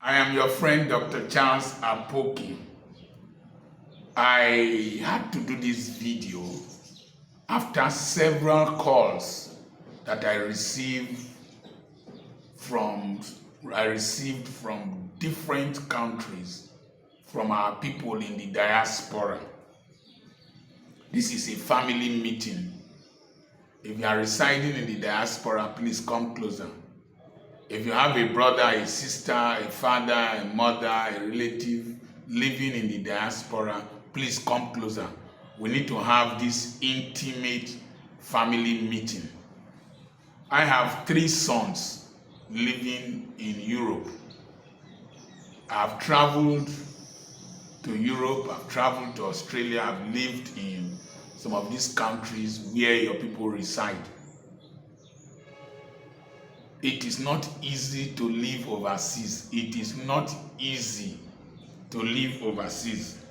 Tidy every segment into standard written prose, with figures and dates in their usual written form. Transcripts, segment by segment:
I am your friend, Dr. Charles Apoki. I had to do this video after several calls that I received from different countries, from our people in the diaspora. This is a family meeting. If you are residing in the diaspora, please come closer. If you have a brother, a sister, a father, a mother, a relative living in the diaspora, please come closer. We need to have this intimate family meeting. I have 3 sons living in Europe. I've traveled to Europe, I've traveled to Australia, I've lived in some of these countries where your people reside. It is not easy to live overseas. It is not easy to live overseas.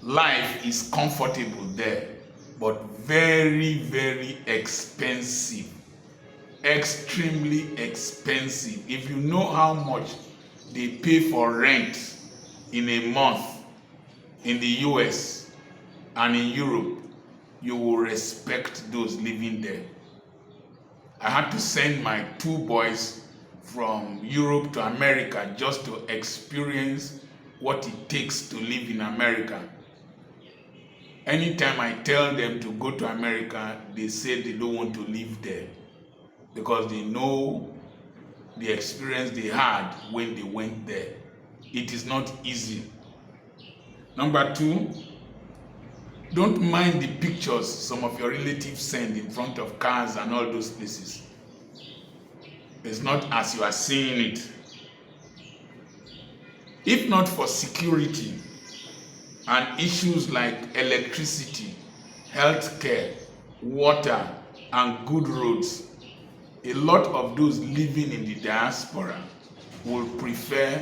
Life is comfortable there, but very, very expensive. Extremely expensive. If you know how much they pay for rent in a month in the US and in Europe, you will respect those living there. I had to send my 2 boys from Europe to America just to experience what it takes to live in America. Anytime I tell them to go to America, they say they don't want to live there because they know the experience they had when they went there. It is not easy. Number 2, don't mind the pictures some of your relatives send in front of cars and all those places. It's not as you are seeing it. If not for security and issues like electricity, healthcare, water, and good roads, a lot of those living in the diaspora will prefer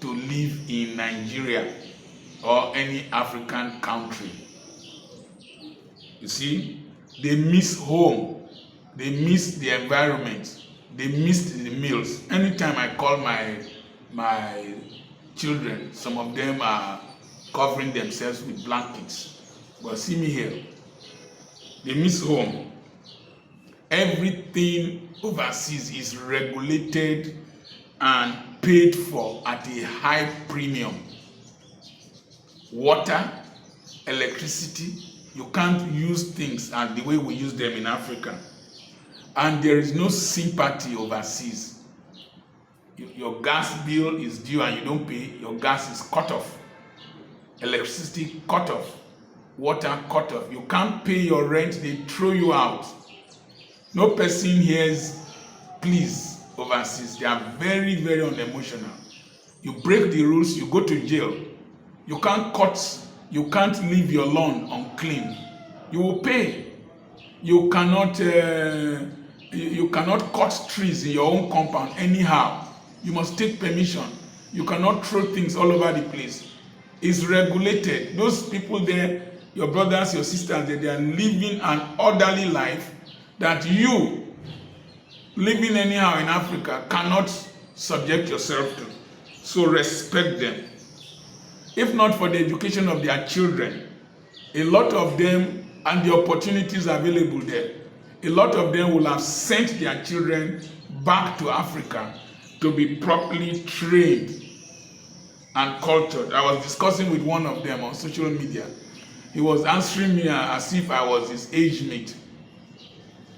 to live in Nigeria or any African country. You see, they miss home, they miss the environment, they miss the meals. Anytime I call my children, some of them are covering themselves with blankets. But see me here, they miss home. Everything overseas is regulated and paid for at a high premium. Water, electricity, you can't use things as the way we use them in Africa. And there is no sympathy overseas. Your gas bill is due and you don't pay, your gas is cut off. Electricity cut off. Water cut off. You can't pay your rent, they throw you out. No person hears please overseas. They are very, very unemotional. You break the rules, you go to jail. You can't leave your lawn unclean. You will pay. You cannot cut trees in your own compound anyhow. You must take permission. You cannot throw things all over the place. It's regulated. Those people there, your brothers, your sisters, they are living an orderly life that you, living anyhow in Africa, cannot subject yourself to. So respect them. If not for the education of their children, a lot of them, and the opportunities available there, a lot of them will have sent their children back to Africa to be properly trained and cultured. I was discussing with one of them on social media. He was answering me as if I was his age mate.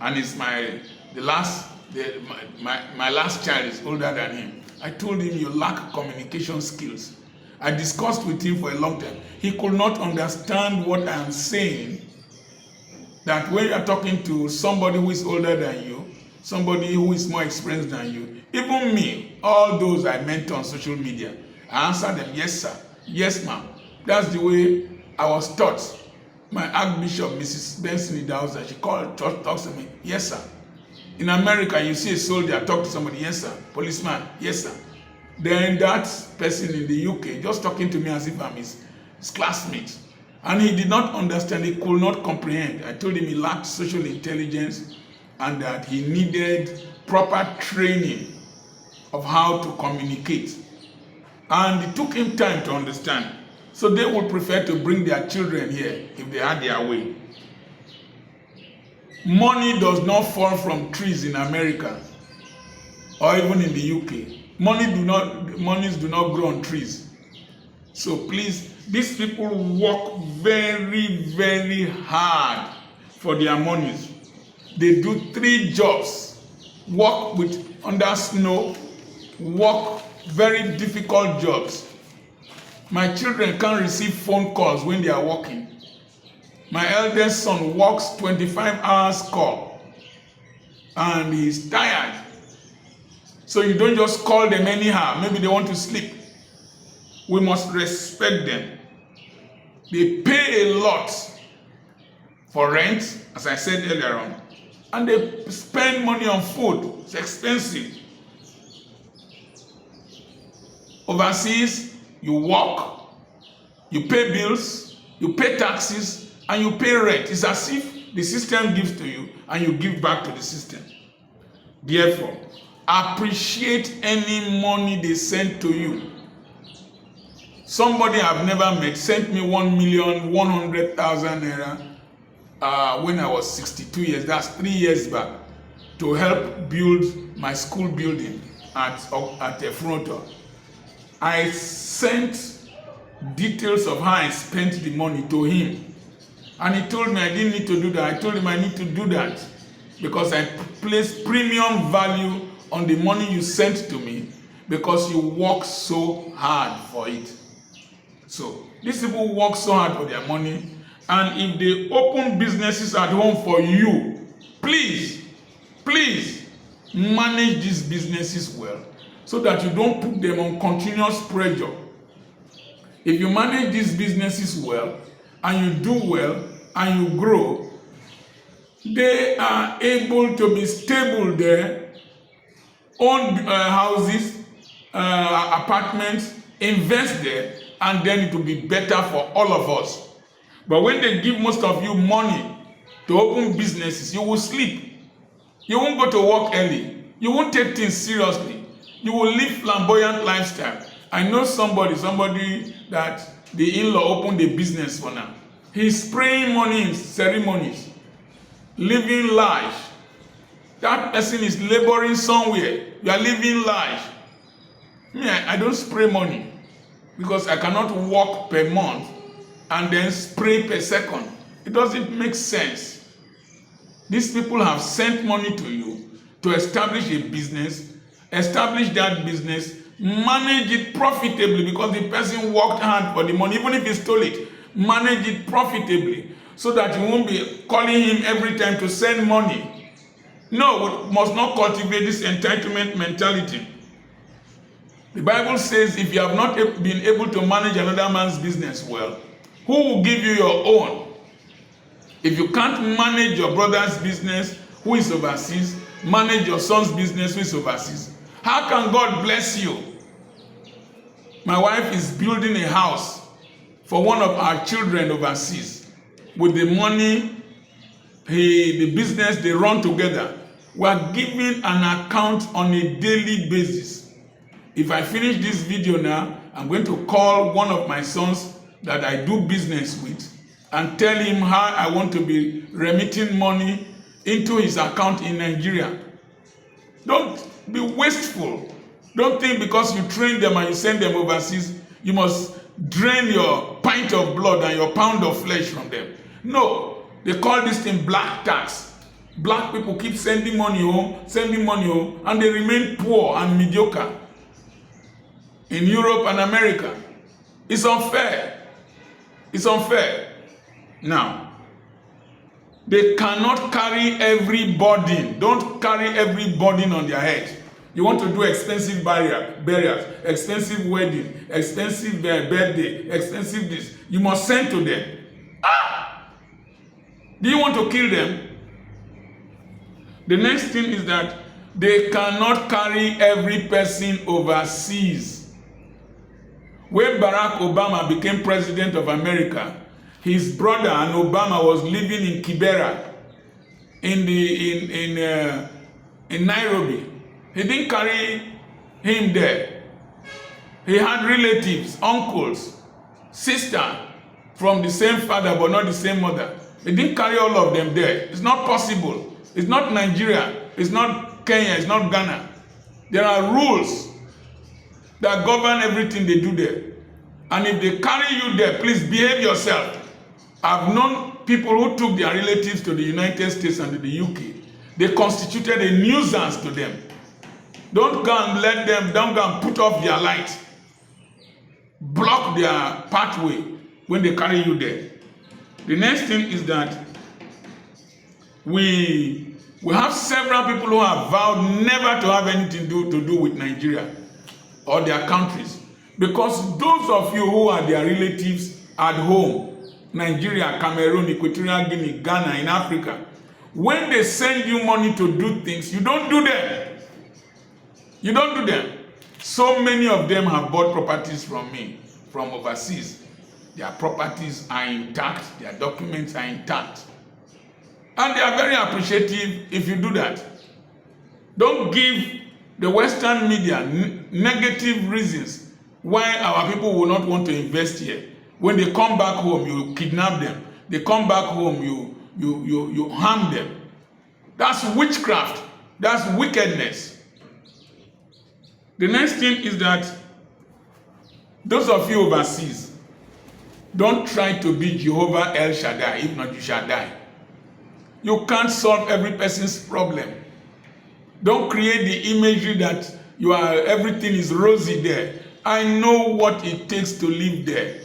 And it's my last child is older than him. I told him, you lack communication skills. I discussed with him for a long time. He could not understand what I am saying, that when you are talking to somebody who is older than you, somebody who is more experienced than you, even me, all those I mentor on social media, I answer them, yes sir, yes ma'am. That's the way I was taught. My Archbishop, Mrs. Benson Idauza, she talks to me, yes sir. In America, you see a soldier talk to somebody, yes sir. Policeman, yes sir. Then that person in the UK just talking to me as if I'm his classmate. And he did not understand, he could not comprehend. I told him he lacked social intelligence and that he needed proper training of how to communicate. And it took him time to understand. So they would prefer to bring their children here if they had their way. Money does not fall from trees in America or even in the UK. Monies do not grow on trees. So please, these people work very, very hard for their monies. They do 3 jobs. Work under snow, work very difficult jobs. My children can't receive phone calls when they are working. My eldest son works 25 hours call and he's tired. So you don't just call them anyhow. Maybe they want to sleep. We must respect them. They pay a lot for rent, as I said earlier on, and they spend money on food. It's expensive. Overseas, you work, you pay bills, you pay taxes, and you pay rent. It's as if the system gives to you and you give back to the system. Therefore, appreciate any money they send to you. Somebody I've never met sent me 1,100,000 naira when I was 62 years. That's 3 years back, to help build my school building at Efronto. I sent details of how I spent the money to him. And he told me I didn't need to do that. I told him I need to do that because I place premium value on the money you sent to me because you work so hard for it. So these people work so hard for their money, and if they open businesses at home for you, please manage these businesses well so that you don't put them on continuous pressure. If you manage these businesses well and you do well and you grow, they are able to be stable there, own houses, apartments, invest there, and then it will be better for all of us. But when they give most of you money to open businesses, you will sleep. You won't go to work early. You won't take things seriously. You will live flamboyant lifestyle. I know somebody that the in-law opened a business for now. He's spraying money in ceremonies, living life. That person is laboring somewhere. You are living life. Me, I don't spray money because I cannot work per month and then spray per second. It doesn't make sense. These people have sent money to you to establish a business, establish that business, manage it profitably because the person worked hard for the money, even if he stole it. Manage it profitably so that you won't be calling him every time to send money. No, we must not cultivate this entitlement mentality. The Bible says if you have not been able to manage another man's business well, who will give you your own? If you can't manage your brother's business who is overseas, manage your son's business who is overseas, how can God bless you? My wife is building a house for one of our children overseas. With the money, the business they run together, we are giving an account on a daily basis. If I finish this video now, I'm going to call one of my sons that I do business with and tell him how I want to be remitting money into his account in Nigeria. Don't be wasteful. Don't think because you train them and you send them overseas, you must drain your pint of blood and your pound of flesh from them. No, they call this thing black tax. Black people keep sending money home, and they remain poor and mediocre in Europe and America. It's unfair. It's unfair. Now, they cannot carry every burden. Don't carry every burden on their head. You want to do expensive burials, expensive wedding, expensive birthday, expensive this. You must send to them. Do you want to kill them? The next thing is that they cannot carry every person overseas. When Barack Obama became president of America, his brother and Obama was living in Kibera, in Nairobi. He didn't carry him there. He had relatives, uncles, sister from the same father but not the same mother. They didn't carry all of them there. It's not possible. It's not Nigeria. It's not Kenya. It's not Ghana. There are rules that govern everything they do there. And if they carry you there, please behave yourself. I've known people who took their relatives to the United States and to the UK. They constituted a nuisance to them. Don't go and let them, don't go and put off their light. Block their pathway when they carry you there. The next thing is that we have several people who have vowed never to have anything to do with Nigeria or their countries. Because those of you who are their relatives at home, Nigeria, Cameroon, Equatorial Guinea, Ghana, in Africa, when they send you money to do things, you don't do them. You don't do them. So many of them have bought properties from me, from overseas. Their properties are intact, their documents are intact. And they are very appreciative if you do that. Don't give the Western media negative reasons why our people will not want to invest here. When they come back home, you kidnap them. They come back home, you harm them. That's witchcraft. That's wickedness. The next thing is that those of you overseas, don't try to be Jehovah El Shaddai, if not you shall die. You can't solve every person's problem. Don't create the imagery that everything is rosy there. I know what it takes to live there.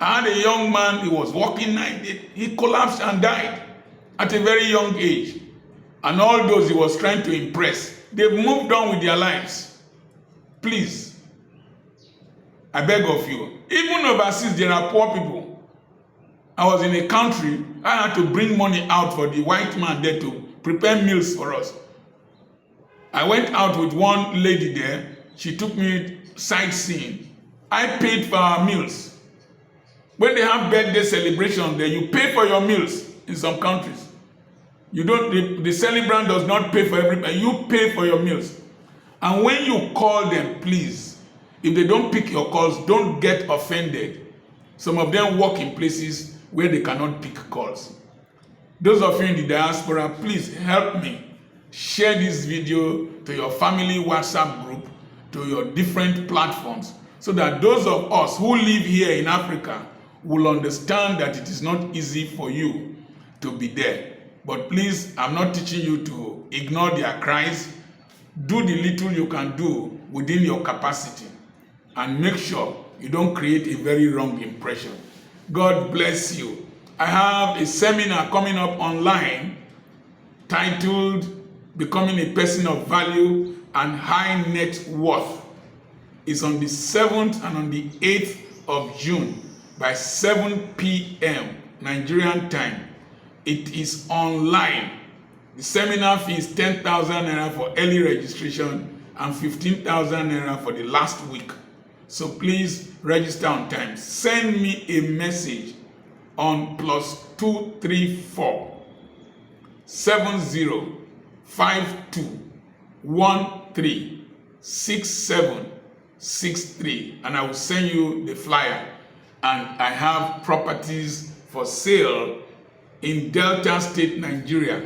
I had a young man, he was walking night, he collapsed and died at a very young age. And all those he was trying to impress, they've moved on with their lives. Please, I beg of you, even overseas there are poor people. I was in a country, I had to bring money out for the white man there to prepare meals for us. I went out with one lady there, she took me sightseeing. I paid for our meals. When they have birthday celebration there, you pay for your meals in some countries. You don't, the celebrant does not pay for everybody, you pay for your meals. And when you call them, please, if they don't pick your calls, don't get offended. Some of them work in places where they cannot pick calls. Those of you in the diaspora, please help me. Share this video to your family WhatsApp group, to your different platforms, so that those of us who live here in Africa will understand that it is not easy for you to be there. But please, I'm not teaching you to ignore their cries. Do the little you can do within your capacity and make sure you don't create a very wrong impression. God bless you. I have a seminar coming up online titled Becoming a Person of Value and High Net Worth. It's on the 7th and on the 8th of June by 7 p.m. Nigerian time. It is online. The seminar fee is 10,000 naira for early registration and 15,000 naira for the last week. So please register on time. Send me a message on +234 7052136763 and I will send you the flyer. And I have properties for sale in Delta State, Nigeria.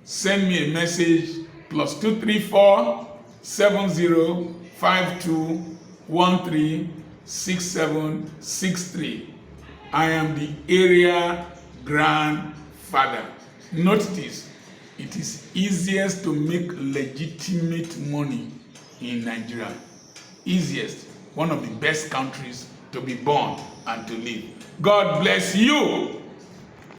Send me a message +234 7052136763. I am the area grandfather. Note this, it is easiest to make legitimate money in Nigeria. Easiest, one of the best countries to be born and to live. God bless you.